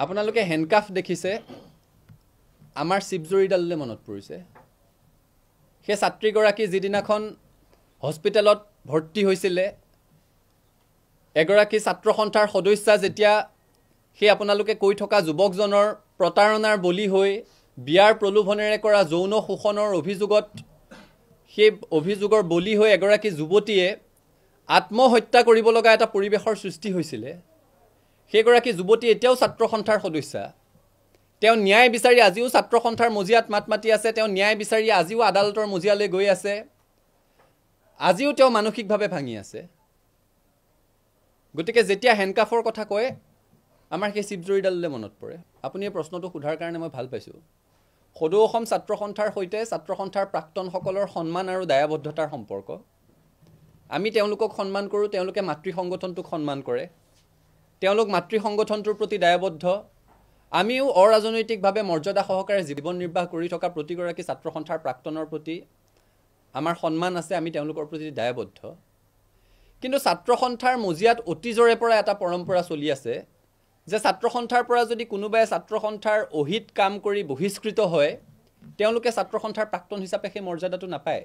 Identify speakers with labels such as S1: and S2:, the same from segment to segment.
S1: আপোনালোকে হেণ্ডকাফ দেখিছে আমাৰ শিৱজৰীডাললৈ মনত পৰিছে সেই ছাত্ৰীগৰাকী যিদিনাখন হস্পিটেলত ভৰ্তি হৈছিলে এগৰাকী ছাত্ৰ সন্থাৰ সদস্যা যেতিয়া সেই আপোনালোকে কৈ থকা যুৱকজনৰ প্ৰতাৰণাৰ বলি হৈ বিয়াৰ প্ৰলোভনেৰে কৰা যৌন শোষণৰ অভিযোগত সেই অভিযোগৰ বলি হৈ এগৰাকী যুৱতীয়ে আত্মহত্যা কৰিব লগা এটা পৰিৱেশৰ সৃষ্টি হৈছিলে সেইগৰাকী যুৱতী এতিয়াও ছাত্ৰ সন্থাৰ সদস্যা তেওঁ ন্যায় বিচাৰি আজিও ছাত্ৰ সন্থাৰ মজিয়াত মাত মাতি আছে তেওঁ ন্যায় বিচাৰি আজিও আদালতৰ মজিয়ালৈ গৈ আছে আজিও তেওঁ মানসিকভাৱে ভাঙি আছে গতিকে যেতিয়া হেণ্ডকাফৰ কথা কয় আমাৰ সেই শিৱজৰীডাললৈ মনত পৰে আপুনি এই প্ৰশ্নটো সোধাৰ কাৰণে মই ভাল পাইছোঁ সদৌ অসম ছাত্ৰ সন্থাৰ সৈতে ছাত্ৰ সন্থাৰ প্ৰাক্তনসকলৰ সন্মান আৰু দায়বদ্ধতাৰ সম্পৰ্ক আমি তেওঁলোকক সন্মান কৰোঁ তেওঁলোকে মাতৃ সংগঠনটোক সন্মান কৰে তেওঁলোক মাতৃ সংগঠনটোৰ প্ৰতি দায়বদ্ধ আমিও অৰাজনৈতিকভাৱে মৰ্যাদা সহকাৰে জীৱন নিৰ্বাহ কৰি থকা প্ৰতিগৰাকী ছাত্ৰ সন্থাৰ প্ৰাক্তনৰ প্ৰতি আমাৰ সন্মান আছে আমি তেওঁলোকৰ প্ৰতি দায়বদ্ধ কিন্তু ছাত্ৰ সন্থাৰ মজিয়াত অতীজৰে পৰা এটা পৰম্পৰা চলি আছে যে ছাত্ৰ সন্থাৰ পৰা যদি কোনোবাই ছাত্ৰ সন্থাৰ অহিত কাম কৰি বহিষ্কৃত হয় তেওঁলোকে ছাত্ৰ সন্থাৰ প্ৰাক্তন হিচাপে সেই মৰ্যাদাটো নাপায়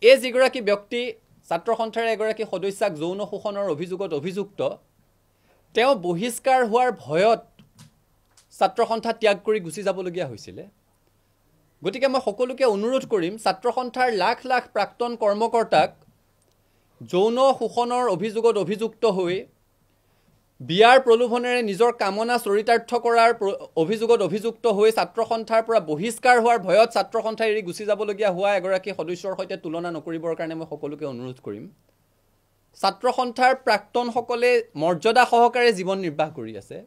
S1: এই যিগৰাকী ব্যক্তি ছাত্ৰ সন্থাৰ এগৰাকী সদস্যাক যৌন শোষণৰ অভিযোগত অভিযুক্ত তেওঁ বহিষ্কাৰ হোৱাৰ ভয়ত ছাত্ৰ সন্থা ত্যাগ কৰি গুচি যাবলগীয়া হৈছিলে গতিকে মই সকলোকে অনুৰোধ কৰিম ছাত্ৰ সন্থাৰ লাখ লাখ প্ৰাক্তন কৰ্মকৰ্তাক যৌন শোষণৰ অভিযোগত অভিযুক্ত হৈ বিয়াৰ প্ৰলোভনেৰে নিজৰ কামনা চৰিতাৰ্থ কৰাৰ অভিযোগত অভিযুক্ত হৈ ছাত্ৰ সন্থাৰ পৰা বহিষ্কাৰ হোৱাৰ ভয়ত ছাত্ৰ সন্থা এৰি গুচি যাবলগীয়া হোৱা এগৰাকী সদস্যৰ সৈতে তুলনা নকৰিবৰ কাৰণে মই সকলোকে অনুৰোধ কৰিম ছাত্ৰ সন্থাৰ প্ৰাক্তনসকলে মৰ্যাদা সহকাৰে জীৱন নিৰ্বাহ কৰি আছে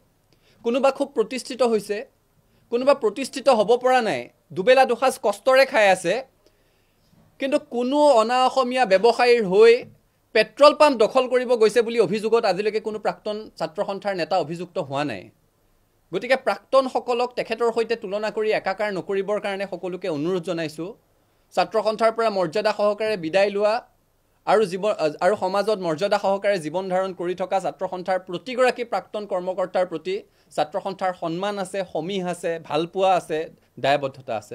S1: কোনোবা খুব প্ৰতিষ্ঠিত হৈছে কোনোবা প্ৰতিষ্ঠিত হ'ব পৰা নাই দুবেলা দুসাজ কষ্টৰে খাই আছে কিন্তু কোনো অনা অসমীয়া ব্যৱসায়ীৰ হৈ পেট্ৰল পাম্প দখল কৰিব গৈছে বুলি অভিযোগত আজিলৈকে কোনো প্ৰাক্তন ছাত্ৰ সন্থাৰ নেতা অভিযুক্ত হোৱা নাই গতিকে প্ৰাক্তনসকলক তেখেতৰ সৈতে তুলনা কৰি একাকাৰ নকৰিবৰ কাৰণে সকলোকে অনুৰোধ জনাইছোঁ ছাত্ৰ সন্থাৰ পৰা মৰ্যাদা সহকাৰে বিদায় লোৱা আৰু সমাজত মৰ্যাদা সহকাৰে জীৱন ধাৰণ কৰি থকা ছাত্ৰ সন্থাৰ প্ৰতিগৰাকী প্ৰাক্তন কৰ্মকৰ্তাৰ প্ৰতি ছাত্ৰ সন্থাৰ সন্মান আছে সমীহ আছে ভালপোৱা আছে দায়বদ্ধতা আছে